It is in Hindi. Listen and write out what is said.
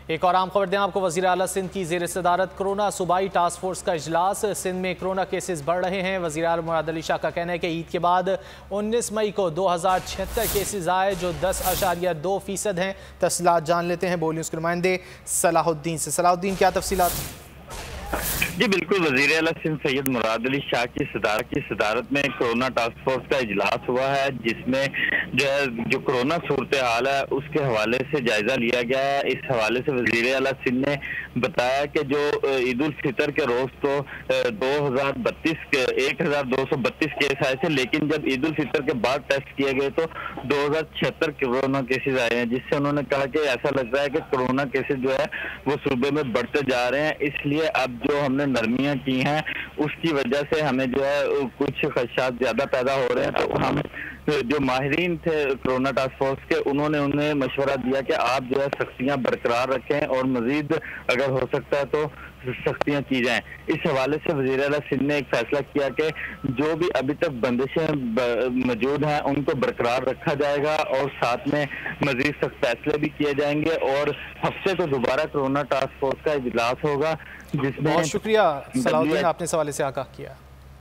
एक और आम खबर दें आपको, वज़ीर आला सिंध की ज़ेर सदारत कोरोना सूबाई टास्क फोर्स का इजलास। सिंध में कोरोना केसेस बढ़ रहे हैं। वज़ीर आला मुराद अली शाह का कहना है कि ईद के बाद 19 मई को 2076 केसेस आए, जो 10.2% हैं। तफसीलात जान लेते हैं बोल न्यूज़ के नुमाइंदे सलाहुद्दीन से। सलाहुद्दीन, क्या तफसीलात? जी बिल्कुल, वज़ीर आला सिंध सैयद मुराद अली शाह की सदारत में कोरोना टास्क फोर्स का इजलास हुआ है, जिसमें जो कोरोना सूरत हाल है उसके हवाले से जायजा लिया गया है। इस हवाले से वज़ीर आला सिंध ने बताया कि जो ईद उल फितर के रोज तो 1232 केस आए थे, लेकिन जब ईद उल फितर के बाद टेस्ट किए गए तो 2076 कोरोना केसेज आए हैं, जिससे उन्होंने कहा कि ऐसा लग रहा है कि कोरोना केसेज जो है वो सूबे में बढ़ते जा रहे हैं। इसलिए अब जो हमने नरमियां की हैं उसकी वजह से हमें जो है कुछ खदशात ज्यादा पैदा हो रहे हैं। तो हम जो माहिरीन थे कोरोना टास्क फोर्स के, उन्होंने उन्हें मशवरा दिया कि आप जो है सख्तियां बरकरार रखें और मजीद अगर हो सकता है तो सख्तियां की जाएं। इस हवाले से वज़ीर आला सिंध ने एक फैसला किया कि जो भी अभी तक बंदिशें मौजूद हैं उनको बरकरार रखा जाएगा और साथ में मजीद सख्त फैसले भी किए जाएंगे। और हफ्ते को दोबारा कोरोना टास्क फोर्स का इजलास होगा, जिसमें बहुत शुक्रिया सलाहुद्दीन, आपने इस हवाले से आगाह किया।